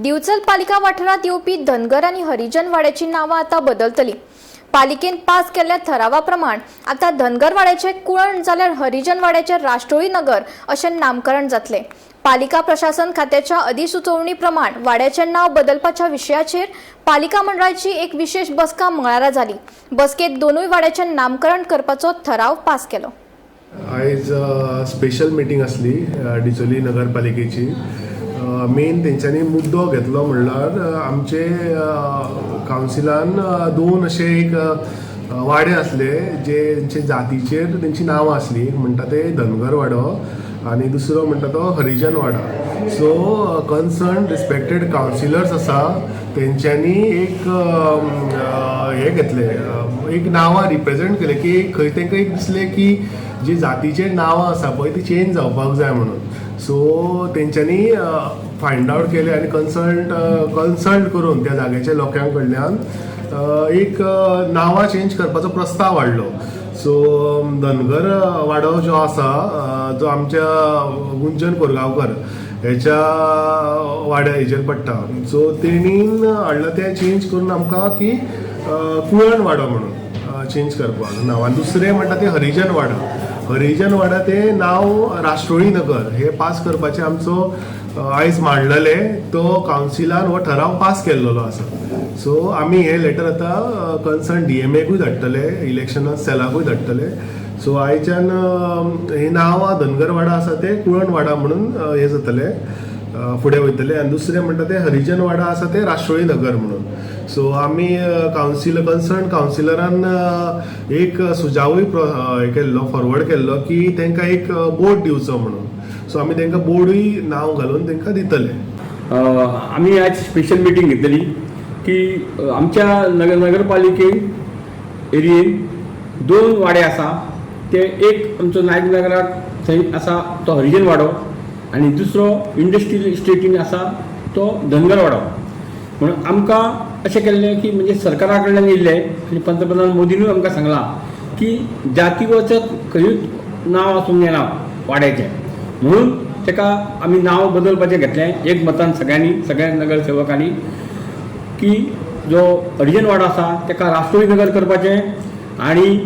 दिवचल पालिका वाठारात येवपी धनगर आणि हरिजन वाड्याची नावां आता बदलतली। पालिकेन पास केल्ल्या ठरावाप्रमाण आता धनगर वाड्याचे कुळण जाल्यार हरिजन वाड्याचे राष्ट्रोळी नगर अशें नामकरण जातले। पालिका प्रशासन खात्याच्या अधिसुचोवणी प्रमाण वाड्याचे नाव बदलपाच्या विशयाचेर पालिका मंडळाची एक विशेष बसका मंगळारा जाली। बसकेत दोनूय वाड्याचे नामकरण करपाचो ठराव पास केलो। आयज स्पेशल मिटींग असली डिचोली नगरपालिकेची। मेन तेंच्यांनी मुद्दो घेतलो म्हणल्यार आमचे कावन्सिलान दोन अशे एक वाडे असले जे तेंचे जातीचेर तेंची नांवां असली। एक म्हणटा ते धनगर वाडो आनी दुसरो म्हणटा तो हरिजन वाडा। सो कन्सर्न रिस्पेक्टेड कावन्सिलर्स आसा तेंच्यांनी एक हे घेतले, एक नांवां रिप्रेजेंट केले की खंय तांकां एक दिसले की जी जातीचे नांवां आसा पळय ती चेंज जावपाक जाय म्हणून। सो तेंच्यांनी फायंड आवट केले आनी कन्सल्ट करून त्या जाग्याच्या लोकां कडल्यान एक नांवां चेंज करपाचो प्रस्ताव हाडलो। सो धनगर वाडो जो आसा जो आमच्या गुंजन कोरगांवकर हेच्या वाड्या हेचेर पडटा, सो तेणीन हाडला तें चेंज करून आमकां की कुळण वाडो म्हणून चेंज करपाक नांव। आनी दुसरें म्हणटा ते हरिजन वाडा। हरिजन वाडा ते नांव राष्ट्रोळी नगर हे पास करपाचे आमचो आयज मांडलेले तो कावन्सिलान हो ठराव पास केल्लो आसा। सो आमी हे लेटर आतां कन्सर्न DMAकूय धाडटले, इलेक्शन सेलाकूय धाडटले। सो आयच्यान हे नांव धनगर वाडा आसा ते कुळण वाडा म्हणून हे जातले, फुडें वयतले। आनी दुसरें म्हणटा ते हरिजन वाडा आसा ते राष्ट्रोळी नगर म्हणून। सो आमी कन्सर्न कावन्सिलरान एक सुजावूय हे केल्लो, फॉरवर्ड केल्लो की तांकां एक बोर्ड दिवचो म्हणून। सो आमी तांकां बोर्डूय नांव घालून तांकां दितले। आमी आज स्पेशल मिटींग घेतली की आमच्या नगरपालिकेन एरियेन दोन वाडे आसा ते एक आमचो नायक नगराक थंय आसा तो हरिजन वाडो आनी दुसरो इंडस्ट्रियल इस्टेटीन आसा तो धनगर वाडो। म्हणून आमकां अशें केल्लें की म्हणजे सरकारा कडल्यान येयल्लें आनी पंतप्रधान मोदीनूय आमकां सांगलां की जाती वचत खंयूच नांव आसूंक येना वाड्याचें, म्हणून ताका आमी नांव बदलपाचें घेतलें एक मतान सगळ्या नगरसेवकांनी की जो हरिजन वाडो आसा ताका राष्ट्रोळी नगर करपाचें आनी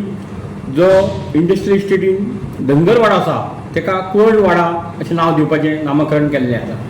जो इंडस्ट्रियल इस्टेटीन धनगर वाडो आसा ताका कुळण वाडा अशें नांव दिवपाचें नामकरण केल्लें आसा।